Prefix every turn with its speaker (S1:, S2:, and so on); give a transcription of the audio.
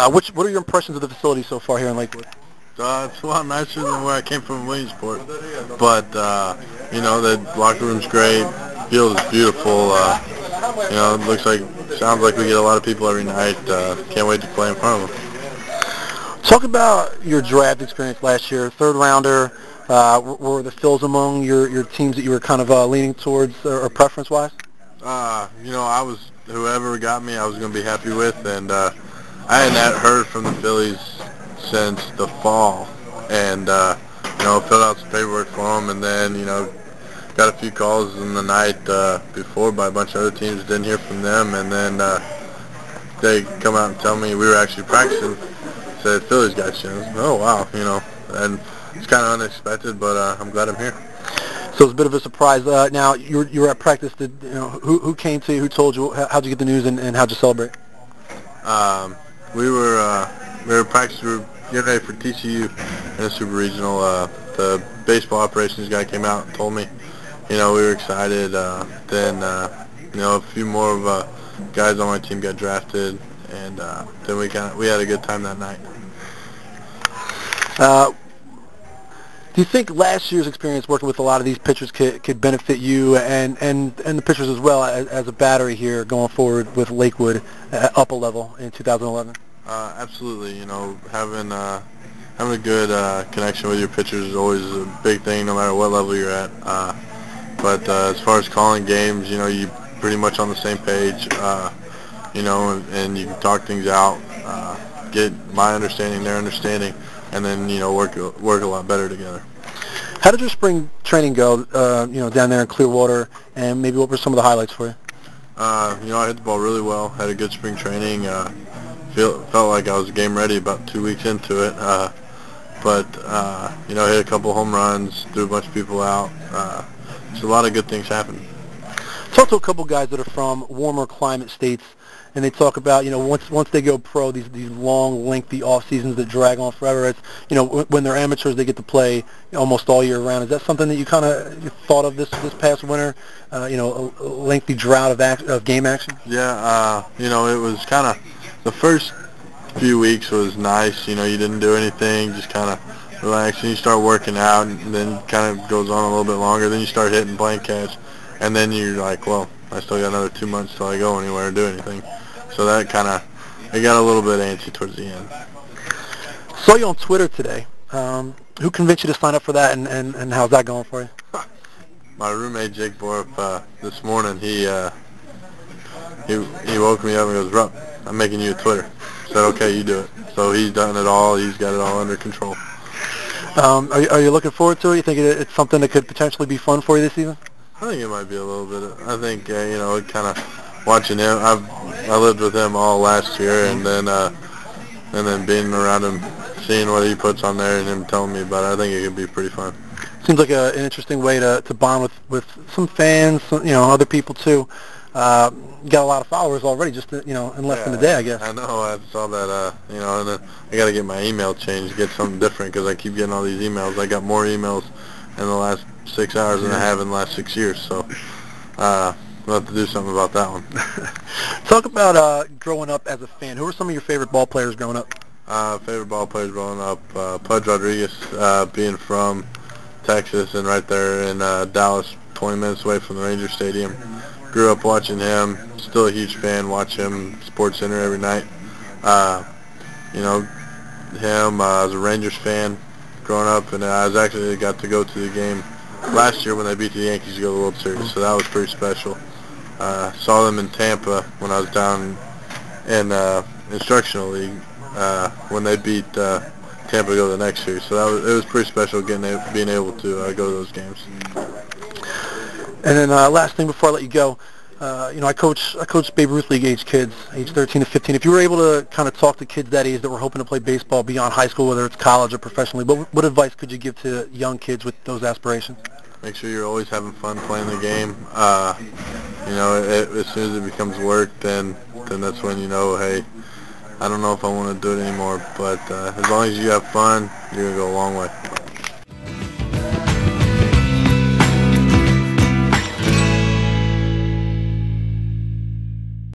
S1: What are your impressions of the facility so far here in Lakewood?
S2: It's a lot nicer than where I came from in Williamsport, but the locker room's great. Field is beautiful. Sounds like we get a lot of people every night. Can't wait to play in front of them.
S1: Talk about your draft experience last year, third rounder. Were the Phils among your teams that you were kind of leaning towards or preference-wise?
S2: I was, whoever got me, I was going to be happy with, and I hadn't heard from the Phillies since the fall, and filled out some paperwork for them, and then got a few calls in the night before by a bunch of other teams. Didn't hear from them, and then they come out and tell me we were actually practicing. Said Phillies got you. Oh wow, and it's kind of unexpected, but I'm glad I'm here.
S1: So it was a bit of a surprise. Now you were at practice. Who came to you? Who told you? How'd you get the news, and how'd you celebrate?
S2: We were practicing. We were getting ready for TCU in a super regional. The baseball operations guy came out and told me. We were excited. Then a few more of guys on my team got drafted, and then we had a good time that night.
S1: Do you think last year's experience working with a lot of these pitchers could benefit you and the pitchers as well as a battery here going forward with Lakewood up a level in 2011?
S2: Absolutely. Having a good connection with your pitchers is always a big thing, no matter what level you're at. But as far as calling games, you pretty much on the same page. And you can talk things out, get my understanding, their understanding, and then work a lot better together.
S1: How did your spring training go? Down there in Clearwater, and maybe what were some of the highlights for you?
S2: I hit the ball really well. Had a good spring training. Felt like I was game ready about 2 weeks into it. But hit a couple home runs, threw a bunch of people out. So a lot of good things happened.
S1: Talk to a couple guys that are from warmer climate states, and they talk about once they go pro, these long, lengthy off seasons that drag on forever. It's when they're amateurs, they get to play almost all year round. Is that something that you kind of thought of this past winter? A lengthy drought of game action.
S2: Yeah, it was kind of the first few weeks was nice. You didn't do anything, just kind of relax, and you start working out, and then kind of goes on a little bit longer. Then you start hitting blank catch, and then you're like, well, I still got another 2 months till I go anywhere or do anything. So that it got a little bit antsy towards the end.
S1: Saw you on Twitter today. Who convinced you to sign up for that, and how's that going for you?
S2: My roommate Jake Borup this morning, he woke me up and goes, "Rupp, I'm making you a Twitter." I said, "Okay, you do it." So he's done it all. He's got it all under control.
S1: Are you looking forward to it? You think it's something that could potentially be fun for you this season?
S2: I think it might be a little bit. I think it kind of watching him. I lived with him all last year, and then being around him, seeing what he puts on there, and him telling me about it. I think it could be pretty fun.
S1: Seems like an interesting way to bond with some fans, other people too. You got a lot of followers already, just in less than a day, I guess.
S2: I know. I saw that. And then I got to get my email changed, get something different, because I keep getting all these emails. I got more emails in the last 6 hours than I have in the last 6 years. So we'll have to do something about that one.
S1: Talk about growing up as a fan. Who are some of your favorite ball players growing up?
S2: Favorite ball players growing up, Pudge Rodriguez, being from Texas and right there in Dallas, 20 minutes away from the Ranger Stadium. Grew up watching him. Still a huge fan. Watch him Sports Center every night. Him. I was a Rangers fan growing up, and I actually got to go to the game last year when they beat the Yankees to go to the World Series. So that was pretty special. Saw them in Tampa when I was down in instructional league when they beat Tampa to go to the next series. So it was pretty special being able to go to those games.
S1: And then last thing before I let you go, I coach Babe Ruth League age kids, age 13 to 15. If you were able to kind of talk to kids that age that were hoping to play baseball beyond high school, whether it's college or professionally, what advice could you give to young kids with those aspirations?
S2: Make sure you're always having fun playing the game. As soon as it becomes work, then that's when hey, I don't know if I want to do it anymore. But as long as you have fun, you're going to go a long way.